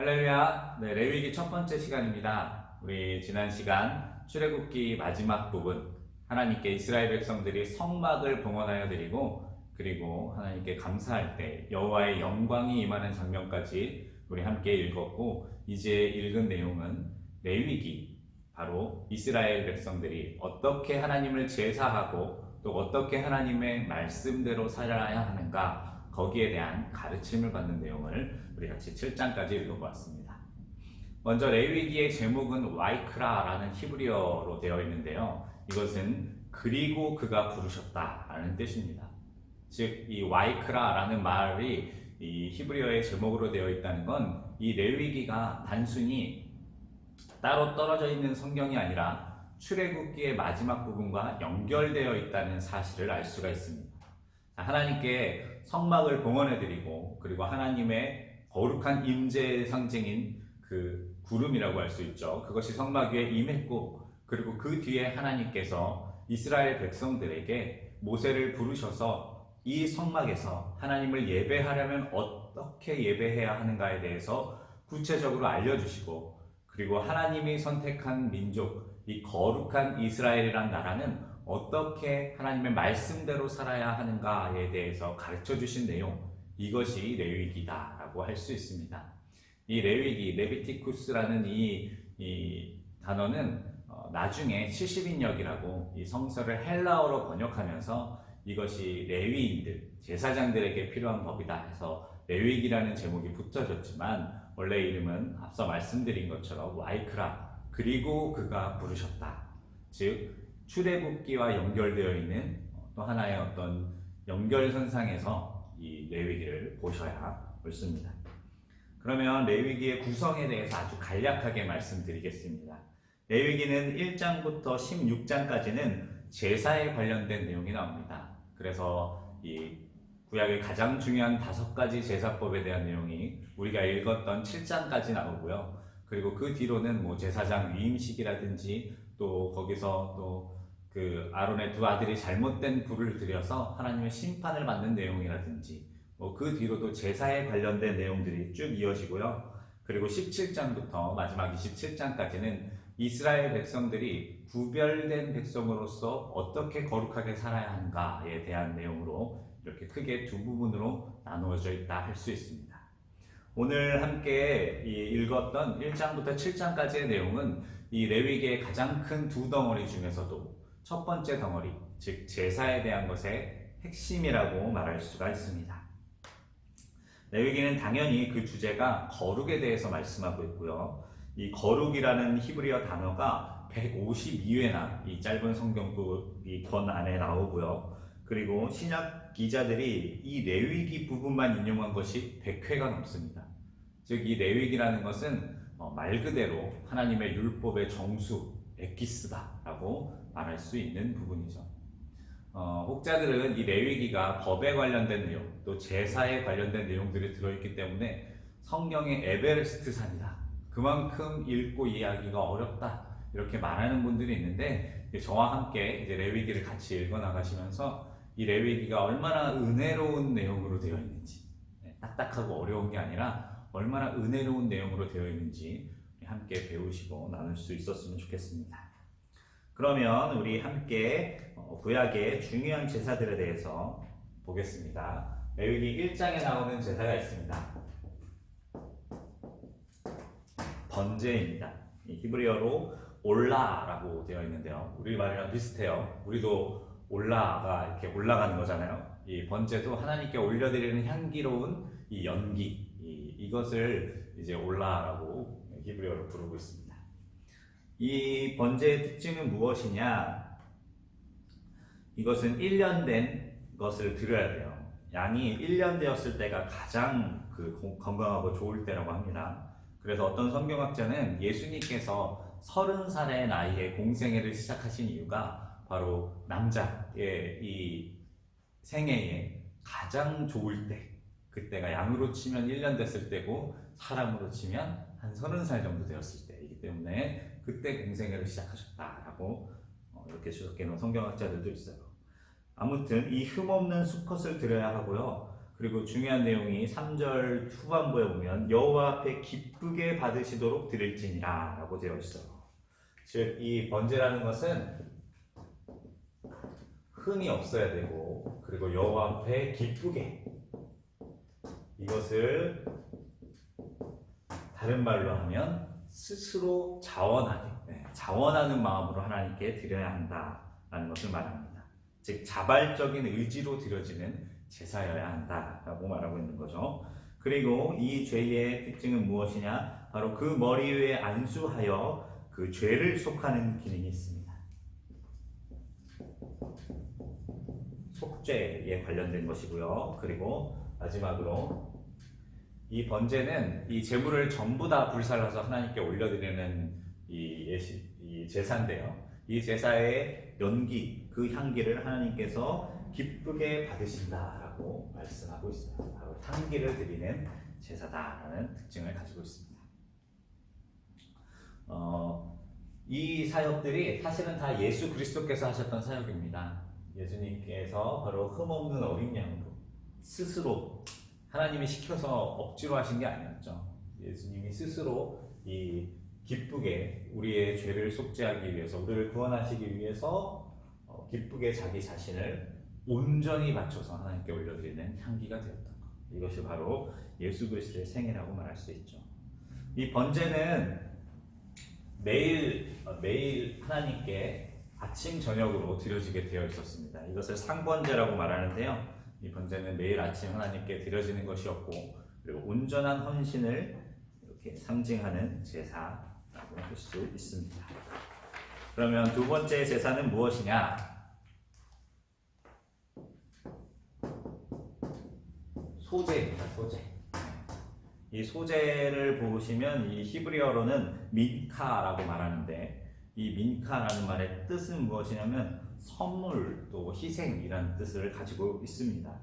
할렐루야. 네, 레위기 첫 번째 시간입니다. 우리 지난 시간 출애굽기 마지막 부분, 하나님께 이스라엘 백성들이 성막을 봉헌하여 드리고, 그리고 하나님께 감사할 때 여호와의 영광이 임하는 장면까지 우리 함께 읽었고, 이제 읽은 내용은 레위기, 바로 이스라엘 백성들이 어떻게 하나님을 제사하고 또 어떻게 하나님의 말씀대로 살아야 하는가, 거기에 대한 가르침을 받는 내용을 우리 같이 7장까지 읽어보았습니다. 먼저 레위기의 제목은 와이크라라는 히브리어로 되어 있는데요. 이것은 그리고 그가 부르셨다라는 뜻입니다. 즉, 이 와이크라라는 말이 이 히브리어의 제목으로 되어 있다는 건 이 레위기가 단순히 따로 떨어져 있는 성경이 아니라 출애굽기의 마지막 부분과 연결되어 있다는 사실을 알 수가 있습니다. 하나님께 성막을 봉헌해드리고, 그리고 하나님의 거룩한 임재의 상징인 그 구름이라고 할 수 있죠. 그것이 성막 위에 임했고, 그리고 그 뒤에 하나님께서 이스라엘 백성들에게 모세를 부르셔서 이 성막에서 하나님을 예배하려면 어떻게 예배해야 하는가에 대해서 구체적으로 알려주시고, 그리고 하나님이 선택한 민족, 이 거룩한 이스라엘이란 나라는 어떻게 하나님의 말씀대로 살아야 하는가에 대해서 가르쳐 주신 내용, 이것이 레위기다라고 할 수 있습니다. 이 레위기, 레비티쿠스라는 이 단어는 나중에 70인역이라고 이 성서를 헬라어로 번역하면서 이것이 레위인들, 제사장들에게 필요한 법이다 해서 레위기라는 제목이 붙여졌지만, 원래 이름은 앞서 말씀드린 것처럼 와이크라, 그리고 그가 부르셨다. 즉, 출애굽기와 연결되어 있는 또 하나의 어떤 연결선상에서 이 레위기를 보셔야 옳습니다. 그러면 레위기의 구성에 대해서 아주 간략하게 말씀드리겠습니다. 레위기는 1장부터 16장까지는 제사에 관련된 내용이 나옵니다. 그래서 이 구약의 가장 중요한 5가지 제사법에 대한 내용이 우리가 읽었던 7장까지 나오고요. 그리고 그 뒤로는 뭐 제사장 위임식이라든지, 또 거기서 또 그 아론의 두 아들이 잘못된 불을 들여서 하나님의 심판을 받는 내용이라든지, 뭐 그 뒤로도 제사에 관련된 내용들이 쭉 이어지고요. 그리고 17장부터 마지막 27장까지는 이스라엘 백성들이 구별된 백성으로서 어떻게 거룩하게 살아야 하는가에 대한 내용으로 이렇게 크게 두 부분으로 나누어져 있다 할 수 있습니다. 오늘 함께 읽었던 1장부터 7장까지의 내용은 이 레위기의 가장 큰 두 덩어리 중에서도 첫 번째 덩어리, 즉 제사에 대한 것의 핵심이라고 말할 수가 있습니다. 레위기는 당연히 그 주제가 거룩에 대해서 말씀하고 있고요. 이 거룩이라는 히브리어 단어가 152회나 이 짧은 성경이 권 안에 나오고요. 그리고 신약 기자들이 이 레위기 부분만 인용한 것이 100회가 넘습니다. 즉, 이 레위기라는 것은 말 그대로 하나님의 율법의 정수, 엑기스다라고 말할 수 있는 부분이죠. 혹자들은 이 레위기가 법에 관련된 내용, 또 제사에 관련된 내용들이 들어있기 때문에 성경의 에베레스트 산이다, 그만큼 읽고 이해하기가 어렵다, 이렇게 말하는 분들이 있는데, 저와 함께 이제 레위기를 같이 읽어 나가시면서 이 레위기가 얼마나 은혜로운 내용으로 되어 있는지, 딱딱하고 어려운 게 아니라 얼마나 은혜로운 내용으로 되어 있는지 함께 배우시고 나눌 수 있었으면 좋겠습니다. 그러면 우리 함께 구약의 중요한 제사들에 대해서 보겠습니다. 레위기 1장에 나오는 제사가 있습니다. 번제입니다. 히브리어로 올라라고 되어 있는데요. 우리 말이랑 비슷해요. 우리도 올라가 이렇게 올라가는 거잖아요. 이 번제도 하나님께 올려드리는 향기로운 이 연기, 이것을 이제 올라라고 히브리어로 부르고 있습니다. 이 번제의 특징은 무엇이냐? 이것은 1년 된 것을 드려야 돼요. 양이 1년 되었을 때가 가장 건강하고 좋을 때라고 합니다. 그래서 어떤 성경학자는 예수님께서 30살의 나이에 공생애를 시작하신 이유가 바로 남자의 이 생애에 가장 좋을 때, 그때가 양으로 치면 1년 됐을 때고 사람으로 치면 한 30살 정도 되었을 때이기 때문에 그때 공생애를 시작하셨다라고 이렇게 주석해 놓은 성경학자들도 있어요. 아무튼 이 흠없는 수컷을 드려야 하고요. 그리고 중요한 내용이 3절 후반부에 보면 여호와 앞에 기쁘게 받으시도록 드릴지니라 라고 되어 있어요. 즉 이 번제라는 것은 흠이 없어야 되고, 그리고 여호와 앞에 기쁘게, 이것을 다른 말로 하면 스스로 자원하게, 자원하는 마음으로 하나님께 드려야 한다라는 것을 말합니다. 즉 자발적인 의지로 드려지는 제사여야 한다라고 말하고 있는 거죠. 그리고 이 죄의 특징은 무엇이냐? 바로 그 머리 위에 안수하여 그 죄를 속하는 기능이 있습니다. 속죄에 관련된 것이고요. 그리고 마지막으로 이 번제는 이 제물을 전부 다 불살라서 하나님께 올려드리는 이 제사인데요. 이 제사의 연기, 그 향기를 하나님께서 기쁘게 받으신다라고 말씀하고 있습니다. 바로 향기를 드리는 제사다라는 특징을 가지고 있습니다. 이 사역들이 사실은 다 예수 그리스도께서 하셨던 사역입니다. 예수님께서 바로 흠없는 어린 양으로 스스로, 하나님이 시켜서 억지로 하신 게 아니었죠. 예수님이 스스로 이 기쁘게 우리의 죄를 속죄하기 위해서, 우리를 구원하시기 위해서 기쁘게 자기 자신을 온전히 바쳐서 하나님께 올려드리는 향기가 되었던 것. 이것이 바로 예수 그리스도의 생애라고 말할 수 있죠. 이 번제는 매일 하나님께 아침 저녁으로 드려지게 되어 있었습니다. 이것을 상번제라고 말하는데요. 이 번제는 매일 아침 하나님께 드려지는 것이었고, 그리고 온전한 헌신을 이렇게 상징하는 제사라고 할 수 있습니다. 그러면 두 번째 제사는 무엇이냐? 소제입니다. 소제. 이 소제를 보시면 이 히브리어로는 민카라고 말하는데, 이 민카라는 말의 뜻은 무엇이냐면 선물, 또 희생이라는 뜻을 가지고 있습니다.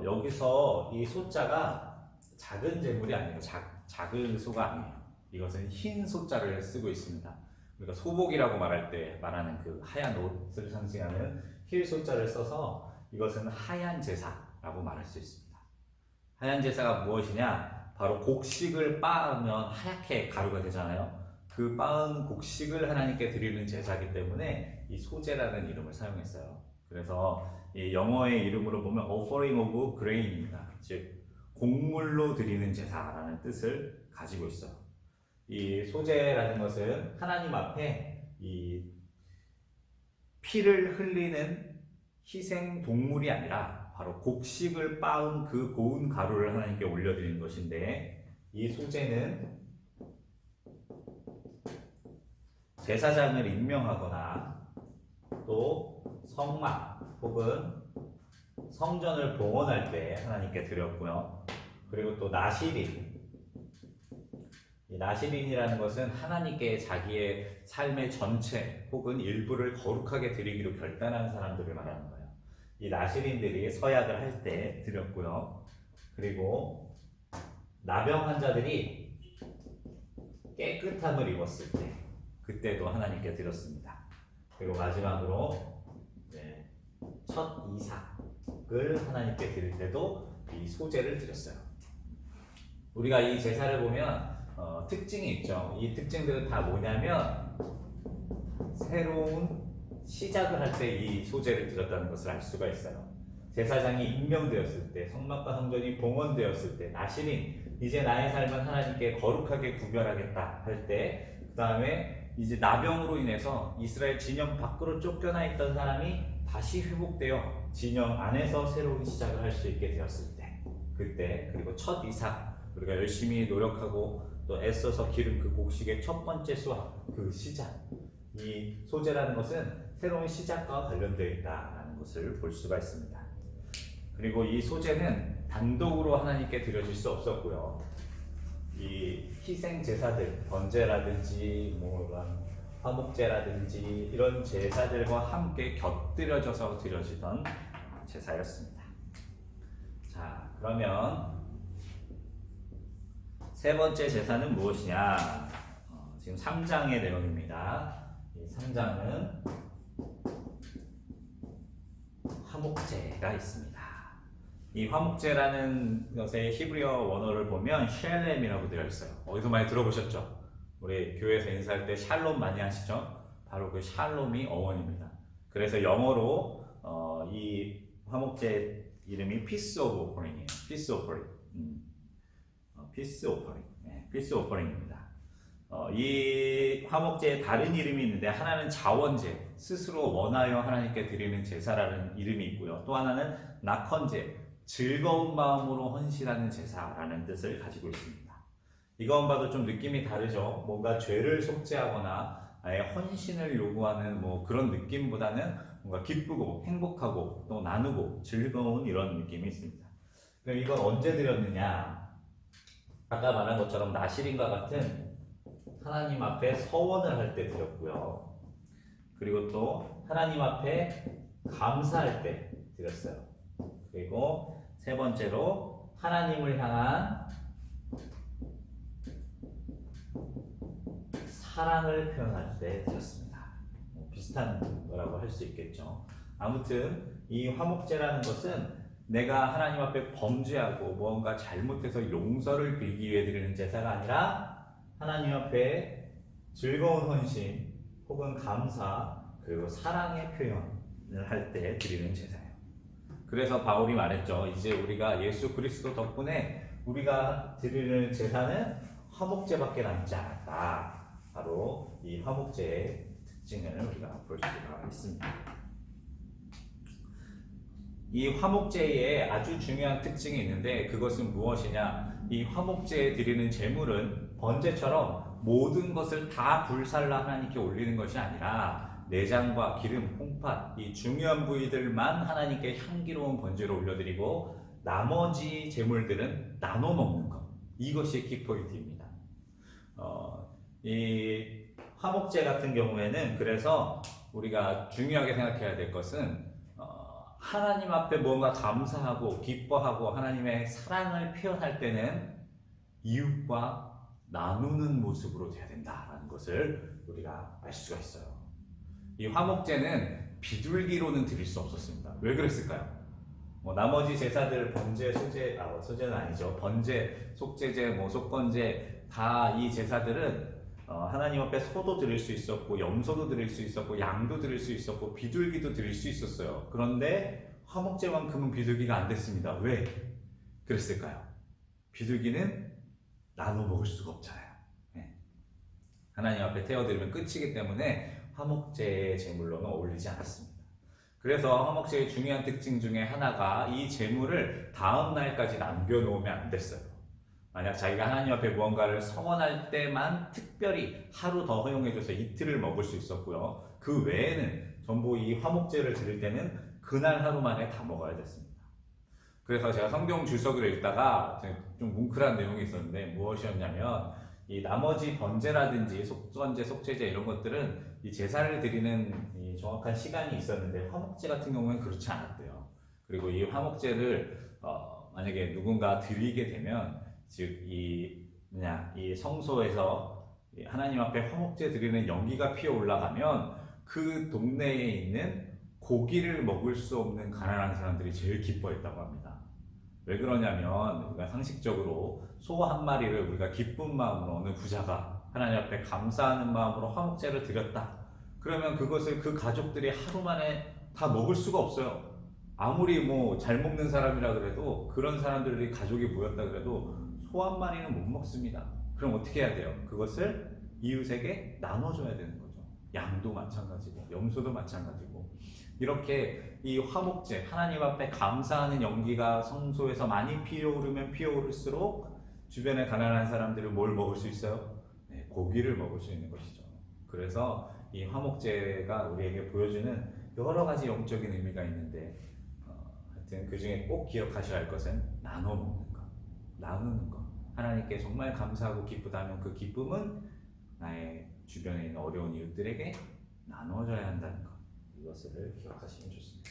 여기서 이 소자가 작은 재물이 아니고 작은 소가 아니에요. 이것은 흰 소자를 쓰고 있습니다. 우리가 소복이라고 말할 때 말하는 그 하얀 옷을 상징하는 힐 소자를 써서 이것은 하얀 제사라고 말할 수 있습니다. 하얀 제사가 무엇이냐? 바로 곡식을 빻으면 하얗게 가루가 되잖아요. 그 빻은 곡식을 하나님께 드리는 제사이기 때문에 이 소제라는 이름을 사용했어요. 그래서 이 영어의 이름으로 보면 offering of grain입니다. 즉 곡물로 드리는 제사라는 뜻을 가지고 있어요. 이 소제라는 것은 하나님 앞에 이 피를 흘리는 희생 동물이 아니라 바로 곡식을 빻은 그 고운 가루를 하나님께 올려드리는 것인데, 이 소제는 제사장을 임명하거나 또 성막 혹은 성전을 봉헌할 때 하나님께 드렸고요. 그리고 또 나시린, 이 나시린이라는 것은 하나님께 자기의 삶의 전체 혹은 일부를 거룩하게 드리기로 결단한 사람들을 말하는 거예요. 이 나시린들이 서약을 할 때 드렸고요. 그리고 나병 환자들이 깨끗함을 입었을 때, 그때도 하나님께 드렸습니다. 그리고 마지막으로 첫 이삭을 하나님께 드릴 때도 이 소제를 드렸어요. 우리가 이 제사를 보면 특징이 있죠. 이 특징들은 다 뭐냐면 새로운 시작을 할 때 이 소제를 드렸다는 것을 알 수가 있어요. 제사장이 임명되었을 때, 성막과 성전이 봉헌되었을 때, 나시린, 이제 나의 삶은 하나님께 거룩하게 구별하겠다 할 때, 그 다음에 이제 나병으로 인해서 이스라엘 진영 밖으로 쫓겨나 있던 사람이 다시 회복되어 진영 안에서 새로운 시작을 할 수 있게 되었을 때, 그때, 그리고 첫 이삭, 우리가 열심히 노력하고 또 애써서 기른 그 곡식의 첫 번째 수확, 그 시작, 이 소제라는 것은 새로운 시작과 관련되어 있다는 것을 볼 수가 있습니다. 그리고 이 소제는 단독으로 하나님께 드려질 수 없었고요. 이 희생 제사들, 번제라든지 이런 화목제라든지 이런 제사들과 함께 곁들여져서 드려지던 제사였습니다. 자, 그러면 세 번째 제사는 무엇이냐? 지금 3장의 내용입니다. 이 3장은 화목제가 있습니다. 이 화목제라는 것의 히브리어 원어를 보면 샬렘이라고 되어 있어요. 어디서 많이 들어보셨죠? 우리 교회에서 인사할 때 샬롬 많이 하시죠? 바로 그 샬롬이 어원입니다. 그래서 영어로 이 화목제 이름이 피스 오브 오퍼링이에요. 피스 오퍼링. 피스 오퍼링. 네, 피스 오퍼링입니다. 이 화목제에 다른 이름이 있는데 하나는 자원제, 스스로 원하여 하나님께 드리는 제사라는 이름이 있고요. 또 하나는 낙헌제, 즐거운 마음으로 헌신하는 제사라는 뜻을 가지고 있습니다. 이것만 봐도 좀 느낌이 다르죠. 뭔가 죄를 속죄하거나 아예 헌신을 요구하는 뭐 그런 느낌보다는 뭔가 기쁘고 행복하고 또 나누고 즐거운 이런 느낌이 있습니다. 그럼 이건 언제 드렸느냐? 아까 말한 것처럼 나실인과 같은 하나님 앞에 서원을 할 때 드렸고요. 그리고 또 하나님 앞에 감사할 때 드렸어요. 그리고 세 번째로 하나님을 향한 사랑을 표현할 때 드렸습니다. 비슷한 거라고 할 수 있겠죠. 아무튼 이 화목제라는 것은 내가 하나님 앞에 범죄하고 무언가 잘못해서 용서를 빌기 위해 드리는 제사가 아니라 하나님 앞에 즐거운 헌신 혹은 감사 그리고 사랑의 표현을 할 때 드리는 제사예요. 그래서 바울이 말했죠. 이제 우리가 예수 그리스도 덕분에 우리가 드리는 제사는 화목제밖에 남지 않았다. 바로 이 화목제의 특징을 우리가 볼 수가 있습니다. 이 화목제에 아주 중요한 특징이 있는데 그것은 무엇이냐? 이 화목제에 드리는 제물은 번제처럼 모든 것을 다 불살라 하나님께 올리는 것이 아니라 내장과 기름, 콩팥 이 중요한 부위들만 하나님께 향기로운 번제로 올려드리고 나머지 제물들은 나눠 먹는 것. 이것이 키포인트입니다. 이 화목제 같은 경우에는 그래서 우리가 중요하게 생각해야 될 것은 하나님 앞에 뭔가 감사하고 기뻐하고 하나님의 사랑을 표현할 때는 이웃과 나누는 모습으로 돼야 된다라는 것을 우리가 알 수가 있어요. 이 화목제는 비둘기로는 드릴 수 없었습니다. 왜 그랬을까요? 나머지 제사들 번제, 소제는 아니죠. 번제, 속제제, 속건제 다 이 제사들은 하나님 앞에 소도 드릴 수 있었고 염소도 드릴 수 있었고 양도 드릴 수 있었고 비둘기도 드릴 수 있었어요. 그런데 화목제만큼은 비둘기가 안 됐습니다. 왜 그랬을까요? 비둘기는 나눠 먹을 수가 없잖아요. 네. 하나님 앞에 태워드리면 끝이기 때문에 화목제의 제물로는 어울리지 않았습니다. 그래서 화목제의 중요한 특징 중에 하나가 이 제물을 다음 날까지 남겨놓으면 안 됐어요. 만약 자기가 하나님 앞에 무언가를 서원할 때만 특별히 하루 더 허용해줘서 이틀을 먹을 수 있었고요. 그 외에는 전부 이 화목제를 드릴 때는 그날 하루 만에 다 먹어야 됐습니다. 그래서 제가 성경 주석을 읽다가 좀 뭉클한 내용이 있었는데 무엇이었냐면 이 나머지 번제라든지 속건제, 속죄제 이런 것들은 이 제사를 드리는 이 정확한 시간이 있었는데 화목제 같은 경우는 그렇지 않았대요. 그리고 이 화목제를 만약에 누군가 드리게 되면 즉 이 성소에서 하나님 앞에 화목제 드리는 연기가 피어 올라가면 그 동네에 있는 고기를 먹을 수 없는 가난한 사람들이 제일 기뻐했다고 합니다. 왜 그러냐면 우리가 상식적으로 소 한 마리를 우리가 기쁜 마음으로 어느 부자가 하나님 앞에 감사하는 마음으로 화목제를 드렸다. 그러면 그것을 그 가족들이 하루 만에 다 먹을 수가 없어요. 아무리 잘 먹는 사람이라 그래도 그런 사람들이 가족이 모였다 그래도 소 한 마리는 못 먹습니다. 그럼 어떻게 해야 돼요? 그것을 이웃에게 나눠줘야 되는 거죠. 양도 마찬가지고 염소도 마찬가지고 이렇게 이 화목제 하나님 앞에 감사하는 연기가 성소에서 많이 피어오르면 피어오를수록 주변의 가난한 사람들은 뭘 먹을 수 있어요? 네, 고기를 먹을 수 있는 것이죠. 그래서 이 화목제가 우리에게 보여주는 여러 가지 영적인 의미가 있는데 하여튼 그 중에 꼭 기억하셔야 할 것은 나눠 먹는 것, 나누는 것. 하나님께 정말 감사하고 기쁘다면 그 기쁨은 나의 주변에 있는 어려운 이웃들에게 나눠줘야 한다는 것. 이것을 기억하시면 좋습니다.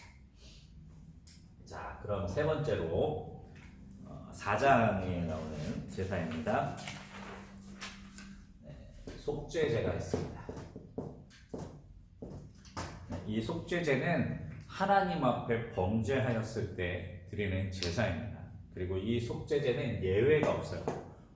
자, 그럼 세 번째로 4장에 나오는 제사입니다. 속죄제가 있습니다. 이 속죄제는 하나님 앞에 범죄하였을 때 드리는 제사입니다. 그리고 이 속죄제는 예외가 없어요.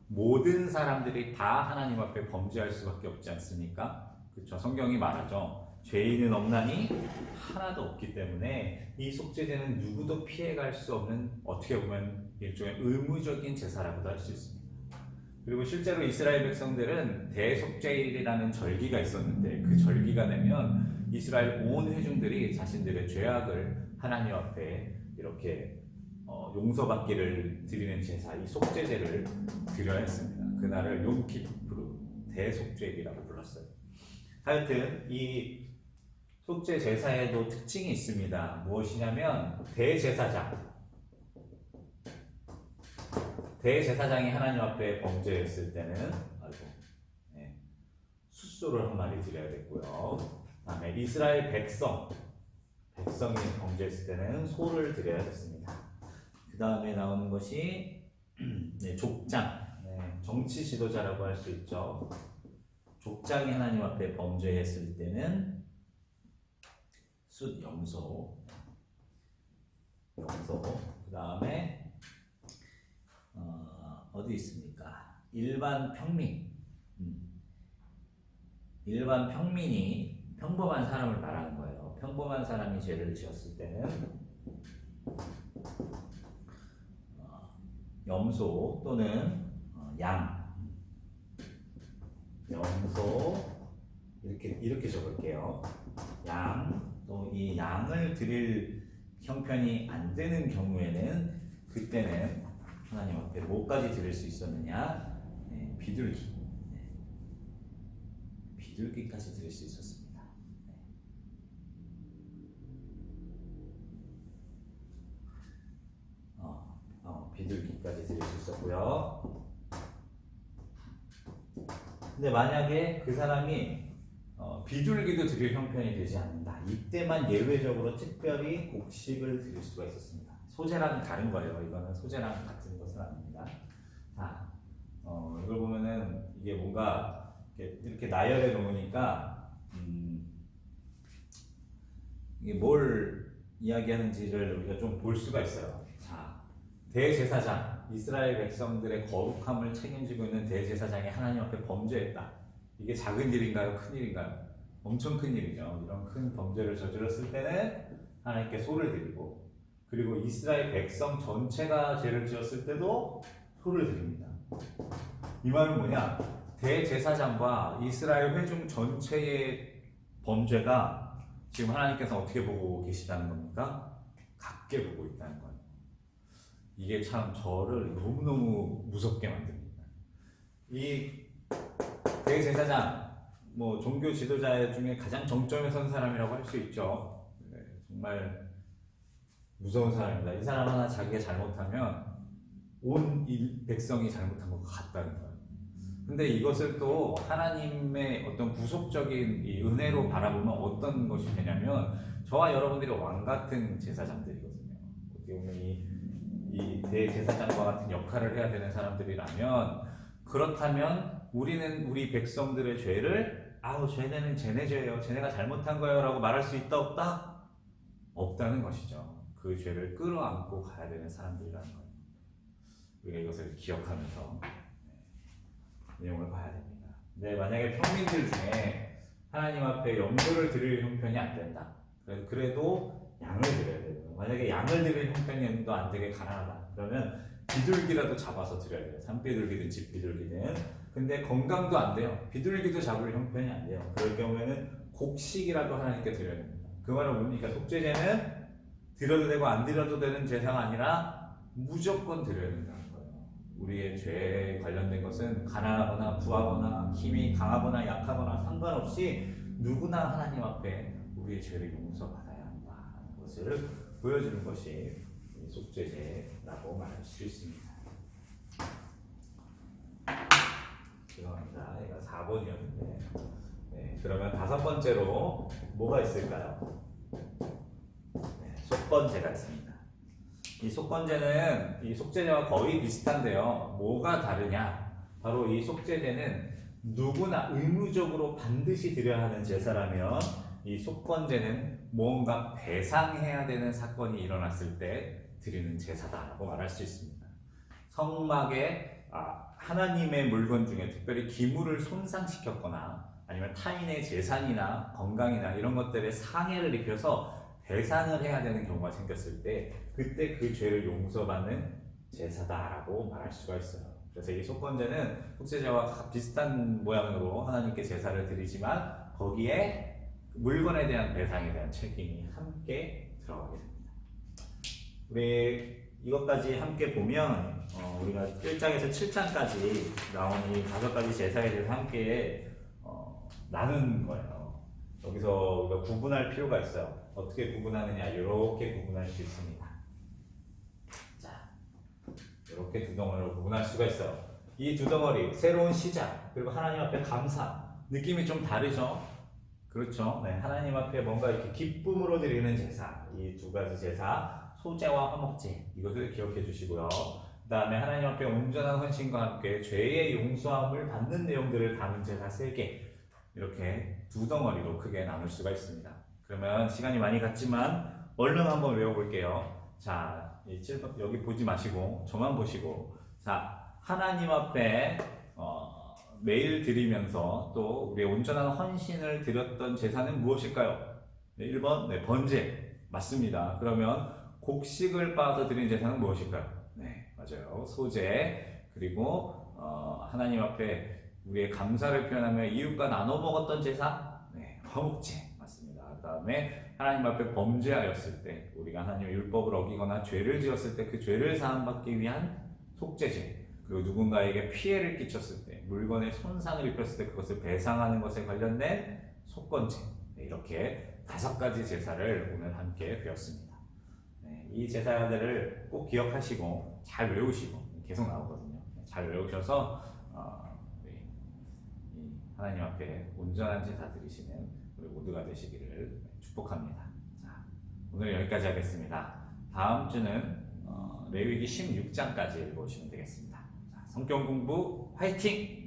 모든 사람들이 다 하나님 앞에 범죄할 수밖에 없지 않습니까? 그렇죠. 성경이 말하죠. 죄인은 없나니 하나도 없기 때문에 이 속죄제는 누구도 피해갈 수 없는, 어떻게 보면 일종의 의무적인 제사라고도 할 수 있습니다. 그리고 실제로 이스라엘 백성들은 대속죄일이라는 절기가 있었는데, 그 절기가 되면 이스라엘 온 회중들이 자신들의 죄악을 하나님 앞에 이렇게 용서받기를 드리는 제사, 이 속죄제를 드려야 했습니다. 그날을 욤키푸르, 대속죄일이라고 불렀어요. 하여튼 이 속죄 제사에도 특징이 있습니다. 무엇이냐면 대제사장이 하나님 앞에 범죄했을 때는 숫소를 한 마리 드려야 됐고요. 그다음에 이스라엘 백성이 범죄했을 때는 소를 드려야 됐습니다. 그 다음에 나오는 것이 족장, 정치 지도자라고 할 수 있죠. 족장이 하나님 앞에 범죄했을 때는 숫 염소, 그 다음에 어디 있습니까? 일반 평민이 평범한 사람을 말하는 거예요. 평범한 사람이 죄를 지었을 때는 염소 또는 염소, 이렇게 적을게요. 또 이 양을 드릴 형편이 안 되는 경우에는, 그때는 하나님 앞에 뭐까지 드릴 수 있었느냐? 비둘기까지 드릴 수 있었습니다. 비둘기까지 드릴 수 있었고요. 근데 만약에 그 사람이 비둘기도 드릴 형편이 되지 않는다, 이때만 예외적으로 특별히 곡식을 드릴 수가 있었습니다. 소재랑 다른 거예요. 이거는 소재랑 같은 것은 아닙니다. 자, 이걸 보면은 이게 뭔가 이렇게 나열해 놓으니까 이게 뭘 이야기하는지를 우리가 좀 볼 수가 있어요. 자, 대제사장, 이스라엘 백성들의 거룩함을 책임지고 있는 대제사장이 하나님 앞에 범죄했다. 이게 작은 일인가요? 큰 일인가요? 엄청 큰 일이죠. 이런 큰 범죄를 저질렀을 때는 하나님께 소를 드리고, 그리고 이스라엘 백성 전체가 죄를 지었을 때도 소를 드립니다. 이 말은 뭐냐? 대제사장과 이스라엘 회중 전체의 범죄가 지금 하나님께서 어떻게 보고 계시다는 겁니까? 같게 보고 있다는 거예요. 이게 참 저를 너무너무 무섭게 만듭니다. 이 대제사장, 종교 지도자 중에 가장 정점에 선 사람이라고 할 수 있죠. 정말 무서운 사람입니다. 이 사람 하나 자기가 잘못하면 온 백성이 잘못한 것 같다는 거예요. 근데 이것을 또 하나님의 어떤 구속적인 이 은혜로 바라보면 어떤 것이 되냐면, 저와 여러분들이 왕 같은 제사장들이거든요. 어떻게 보면 이 대제사장과 같은 역할을 해야 되는 사람들이라면, 그렇다면 우리는 우리 백성들의 죄를 쟤네는 쟤네 죄예요, 쟤네가 잘못한 거예요 라고 말할 수 있다 없다? 없다는 것이죠. 그 죄를 끌어안고 가야 되는 사람들이라는 거예요. 우리가 이것을 기억하면서 내용을 봐야 됩니다. 근데 만약에 평민들 중에 하나님 앞에 염소를 드릴 형편이 안 된다, 그래도 양을 드려야 돼요. 만약에 양을 드릴 형편이 안 되게 가난하다, 그러면 비둘기라도 잡아서 드려야 돼요. 산비둘기든 집비둘기든. 근데 건강도 안 돼요. 비둘기도 잡을 형편이 안 돼요. 그럴 경우에는 곡식이라도 하나님께 드려야 됩니다. 그 말은 뭡니까? 속죄제는 드려도 되고 안 드려도 되는 제사가 아니라 무조건 드려야 된다는 거예요. 우리의 죄에 관련된 것은 가난하거나 부하거나 힘이 강하거나 약하거나 상관없이 누구나 하나님 앞에 우리의 죄를 용서받아야 한다는 것을 보여주는 것이 속죄제라고 말할 수 있습니다. 죄송합니다. 얘가 4번이었는데. 그러면 5번째로 뭐가 있을까요? 속건제가 있습니다. 이 속건제는 이 속죄제와 거의 비슷한데요. 뭐가 다르냐? 바로 이 속죄제는 누구나 의무적으로 반드시 드려야 하는 제사라면, 이 속건제는 뭔가 배상해야 되는 사건이 일어났을 때 드리는 제사다라고 말할 수 있습니다. 성막에 하나님의 물건 중에 특별히 기물을 손상시켰거나 아니면 타인의 재산이나 건강이나 이런 것들에 상해를 입혀서 배상을 해야 되는 경우가 생겼을 때 그때 그 죄를 용서받는 제사다라고 말할 수가 있어요. 그래서 이 속건제는 속죄제와 비슷한 모양으로 하나님께 제사를 드리지만 거기에 물건에 대한 배상에 대한 책임이 함께 들어가게 됩니다. 우리 이것까지 함께 보면 우리가 1장에서 7장까지 나온 이 5가지 제사에 대해서 함께 나눈 거예요. 여기서 우리가 구분할 필요가 있어요. 어떻게 구분하느냐? 이렇게 구분할 수 있습니다. 자, 이렇게 두 덩어리로 구분할 수가 있어요. 이 두 덩어리, 새로운 시작, 그리고 하나님 앞에 감사, 느낌이 좀 다르죠? 그렇죠? 네, 하나님 앞에 뭔가 이렇게 기쁨으로 드리는 제사, 이 2가지 제사, 소제와 화목제, 이것을 기억해 주시고요. 그 다음에 하나님 앞에 온전한 헌신과 함께 죄의 용서함을 받는 내용들을 담은 제사 3개, 이렇게 두 덩어리로 크게 나눌 수가 있습니다. 그러면 시간이 많이 갔지만 얼른 한번 외워볼게요. 자, 여기 보지 마시고 저만 보시고, 자, 하나님 앞에 매일 드리면서 또 우리의 온전한 헌신을 드렸던 제사는 무엇일까요? 네, 1번 네, 번제 맞습니다. 그러면 곡식을 빻아서 드린 제사는 무엇일까요? 네, 맞아요. 소제. 그리고 하나님 앞에 우리의 감사를 표현하며 이웃과 나눠 먹었던 제사, 네, 화목제 맞습니다. 그 다음에 하나님 앞에 범죄하였을 때, 우리가 하나님의 율법을 어기거나 죄를 지었을 때 그 죄를 사함받기 위한 속죄제, 그리고 누군가에게 피해를 끼쳤을 때, 물건에 손상을 입혔을 때 그것을 배상하는 것에 관련된 속건제, 네, 이렇게 5가지 제사를 오늘 함께 배웠습니다. 네, 이 제사들을 꼭 기억하시고 잘 외우시고, 계속 나오거든요. 잘 외우셔서 하나님 앞에 온전한 제사 드리시는 우리 모두가 되시기를 축복합니다. 자, 오늘 여기까지 하겠습니다. 다음 주는 레위기 16장까지 읽어오시면 되겠습니다. 자, 성경 공부 화이팅!